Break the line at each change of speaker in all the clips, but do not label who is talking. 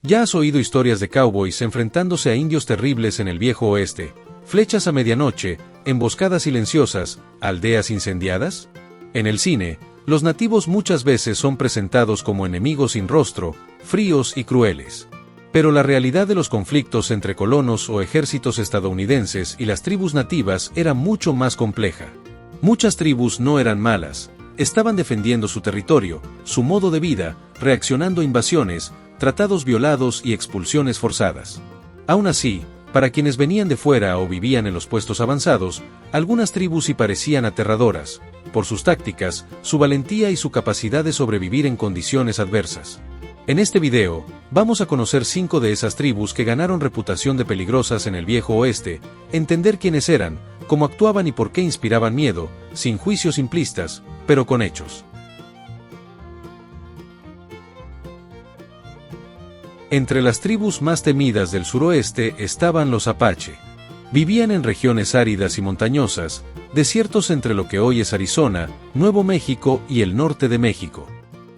Ya has oído historias de cowboys enfrentándose a indios terribles en el viejo oeste, flechas a medianoche, emboscadas silenciosas, aldeas incendiadas. En el cine, los nativos muchas veces son presentados como enemigos sin rostro, fríos y crueles. Pero la realidad de los conflictos entre colonos o ejércitos estadounidenses y las tribus nativas era mucho más compleja. Muchas tribus no eran malas, estaban defendiendo su territorio, su modo de vida, reaccionando a invasiones, tratados violados y expulsiones forzadas. Aún así, para quienes venían de fuera o vivían en los puestos avanzados, algunas tribus sí parecían aterradoras, por sus tácticas, su valentía y su capacidad de sobrevivir en condiciones adversas. En este video, vamos a conocer 5 de esas tribus que ganaron reputación de peligrosas en el viejo oeste, entender quiénes eran, cómo actuaban y por qué inspiraban miedo, sin juicios simplistas, pero con hechos. Entre las tribus más temidas del suroeste estaban los Apache. Vivían en regiones áridas y montañosas, desiertos entre lo que hoy es Arizona, Nuevo México y el norte de México.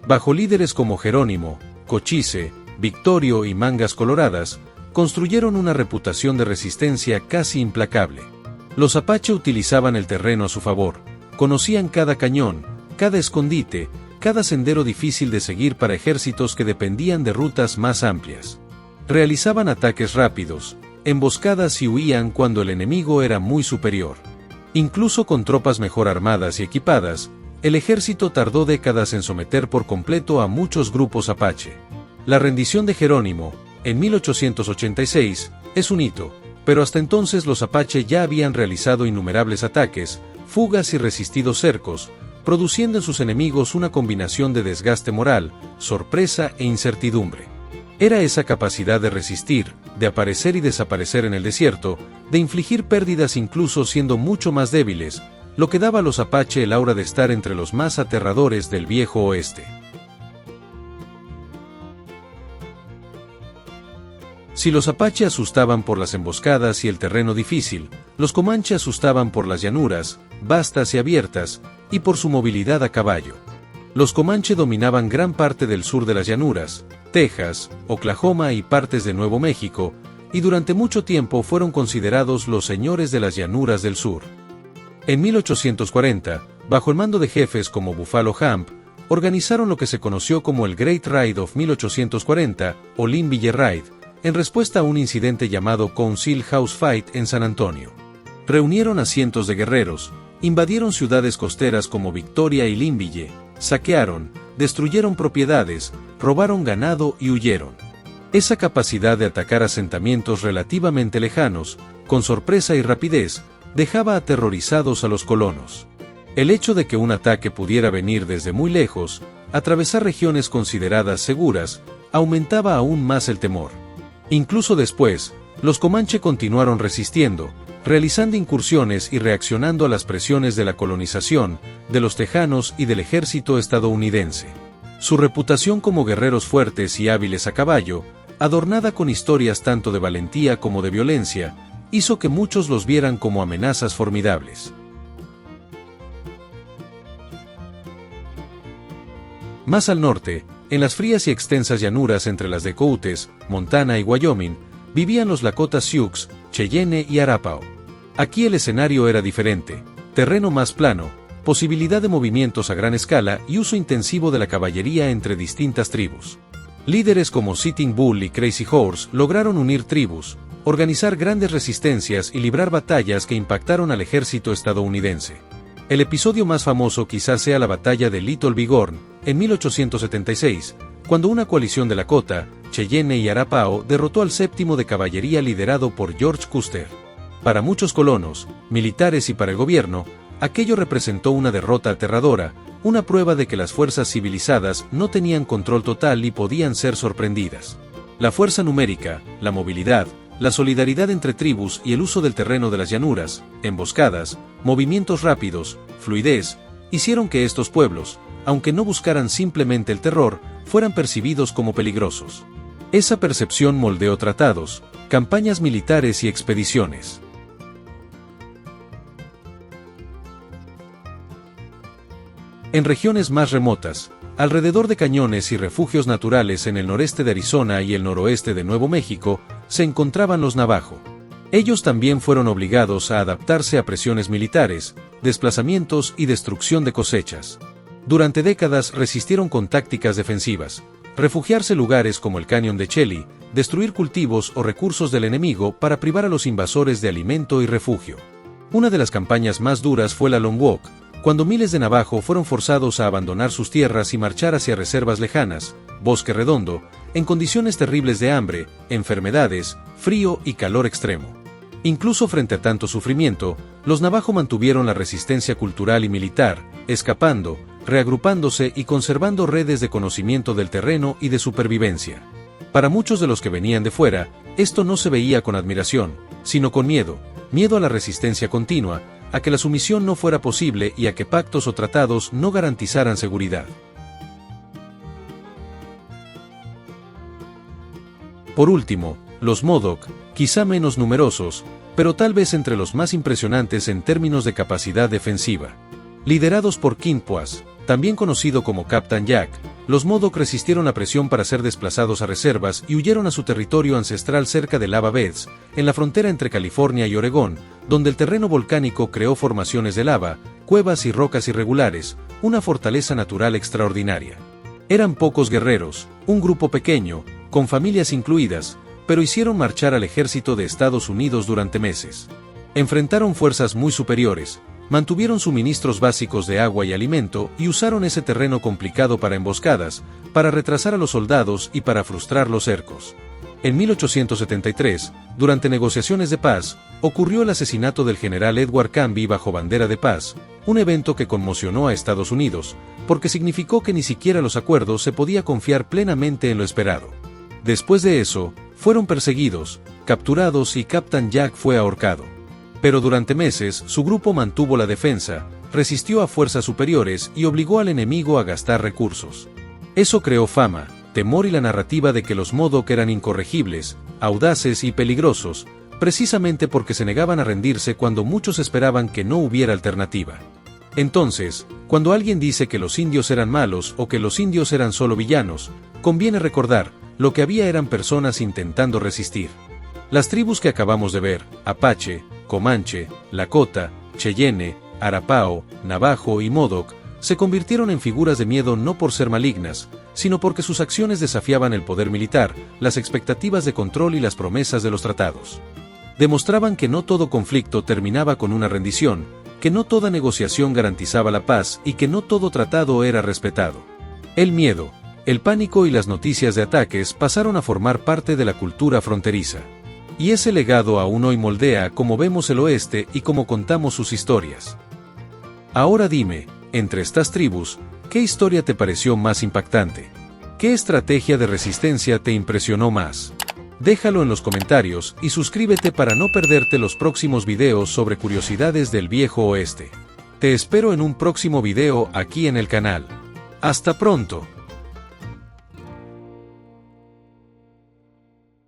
Bajo líderes como Jerónimo, Cochise, Victorio y Mangas Coloradas, construyeron una reputación de resistencia casi implacable. Los Apache utilizaban el terreno a su favor, conocían cada cañón, cada escondite, cada sendero difícil de seguir para ejércitos que dependían de rutas más amplias. Realizaban ataques rápidos, emboscadas y huían cuando el enemigo era muy superior. Incluso con tropas mejor armadas y equipadas, el ejército tardó décadas en someter por completo a muchos grupos Apache. La rendición de Jerónimo, en 1886, es un hito, pero hasta entonces los Apache ya habían realizado innumerables ataques, fugas y resistido cercos, produciendo en sus enemigos una combinación de desgaste moral, sorpresa e incertidumbre. Era esa capacidad de resistir, de aparecer y desaparecer en el desierto, de infligir pérdidas incluso siendo mucho más débiles, lo que daba a los Apache el aura de estar entre los más aterradores del viejo oeste. Si los Apache asustaban por las emboscadas y el terreno difícil, los Comanche asustaban por las llanuras, vastas y abiertas, y por su movilidad a caballo. Los Comanche dominaban gran parte del sur de las llanuras, Texas, Oklahoma y partes de Nuevo México, y durante mucho tiempo fueron considerados los señores de las llanuras del sur. En 1840, bajo el mando de jefes como Buffalo Hump, organizaron lo que se conoció como el Great Raid of 1840, o Linville Raid, en respuesta a un incidente llamado Council House Fight en San Antonio. Reunieron a cientos de guerreros, invadieron ciudades costeras como Victoria y Linville, saquearon, destruyeron propiedades, robaron ganado y huyeron. Esa capacidad de atacar asentamientos relativamente lejanos, con sorpresa y rapidez, dejaba aterrorizados a los colonos. El hecho de que un ataque pudiera venir desde muy lejos, atravesar regiones consideradas seguras, aumentaba aún más el temor. Incluso después, los Comanche continuaron resistiendo, realizando incursiones y reaccionando a las presiones de la colonización, de los tejanos y del ejército estadounidense. Su reputación como guerreros fuertes y hábiles a caballo, adornada con historias tanto de valentía como de violencia, hizo que muchos los vieran como amenazas formidables. Más al norte, en las frías y extensas llanuras entre las Dakotas, Montana y Wyoming, vivían los Lakota Sioux, Cheyenne y Arapaho. Aquí el escenario era diferente, terreno más plano, posibilidad de movimientos a gran escala y uso intensivo de la caballería entre distintas tribus. Líderes como Sitting Bull y Crazy Horse lograron unir tribus, organizar grandes resistencias y librar batallas que impactaron al ejército estadounidense. El episodio más famoso quizás sea la batalla de Little Bighorn, en 1876, cuando una coalición de Lakota, Cheyenne y Arapaho derrotó al 7º de caballería liderado por George Custer. Para muchos colonos, militares y para el gobierno, aquello representó una derrota aterradora, una prueba de que las fuerzas civilizadas no tenían control total y podían ser sorprendidas. La fuerza numérica, la movilidad, la solidaridad entre tribus y el uso del terreno de las llanuras, emboscadas, movimientos rápidos, fluidez, hicieron que estos pueblos, aunque no buscaran simplemente el terror, fueran percibidos como peligrosos. Esa percepción moldeó tratados, campañas militares y expediciones. En regiones más remotas, Alrededor de cañones y refugios naturales en el noreste de Arizona y el noroeste de Nuevo México, se encontraban los Navajo. Ellos también fueron obligados a adaptarse a presiones militares, desplazamientos y destrucción de cosechas. Durante décadas resistieron con tácticas defensivas, refugiarse en lugares como el cañón de Chelly, destruir cultivos o recursos del enemigo para privar a los invasores de alimento y refugio. Una de las campañas más duras fue la Long Walk, cuando miles de Navajo fueron forzados a abandonar sus tierras y marchar hacia reservas lejanas, Bosque Redondo, en condiciones terribles de hambre, enfermedades, frío y calor extremo. Incluso frente a tanto sufrimiento, los Navajo mantuvieron la resistencia cultural y militar, escapando, reagrupándose y conservando redes de conocimiento del terreno y de supervivencia. Para muchos de los que venían de fuera, esto no se veía con admiración, sino con miedo a la resistencia continua, a que la sumisión no fuera posible y a que pactos o tratados no garantizaran seguridad. Por último, los Modoc, quizá menos numerosos, pero tal vez entre los más impresionantes en términos de capacidad defensiva. Liderados por Quinpoas, también conocido como Captain Jack, los Modoc resistieron la presión para ser desplazados a reservas y huyeron a su territorio ancestral cerca de Lava Beds, en la frontera entre California y Oregón, donde el terreno volcánico creó formaciones de lava, cuevas y rocas irregulares, una fortaleza natural extraordinaria. Eran pocos guerreros, un grupo pequeño, con familias incluidas, pero hicieron marchar al ejército de Estados Unidos durante meses. Enfrentaron fuerzas muy superiores, mantuvieron suministros básicos de agua y alimento y usaron ese terreno complicado para emboscadas, para retrasar a los soldados y para frustrar los cercos. En 1873, durante negociaciones de paz, ocurrió el asesinato del general Edward Canby bajo bandera de paz, un evento que conmocionó a Estados Unidos, porque significó que ni siquiera los acuerdos se podía confiar plenamente en lo esperado. Después de eso, fueron perseguidos, capturados y Captain Jack fue ahorcado. Pero durante meses su grupo mantuvo la defensa, resistió a fuerzas superiores y obligó al enemigo a gastar recursos. Eso creó fama, temor y la narrativa de que los Modoc eran incorregibles, audaces y peligrosos, precisamente porque se negaban a rendirse cuando muchos esperaban que no hubiera alternativa. Entonces, cuando alguien dice que los indios eran malos o que los indios eran solo villanos, conviene recordar, lo que había eran personas intentando resistir. Las tribus que acabamos de ver, Apache, Comanche, Lakota, Cheyenne, Arapaho, Navajo y Modoc, se convirtieron en figuras de miedo no por ser malignas, sino porque sus acciones desafiaban el poder militar, las expectativas de control y las promesas de los tratados. Demostraban que no todo conflicto terminaba con una rendición, que no toda negociación garantizaba la paz y que no todo tratado era respetado. El miedo, el pánico y las noticias de ataques pasaron a formar parte de la cultura fronteriza. Y ese legado aún hoy moldea cómo vemos el oeste y cómo contamos sus historias. Ahora dime, entre estas tribus, ¿qué historia te pareció más impactante? ¿Qué estrategia de resistencia te impresionó más? Déjalo en los comentarios y suscríbete para no perderte los próximos videos sobre curiosidades del viejo oeste. Te espero en un próximo video aquí en el canal. ¡Hasta pronto!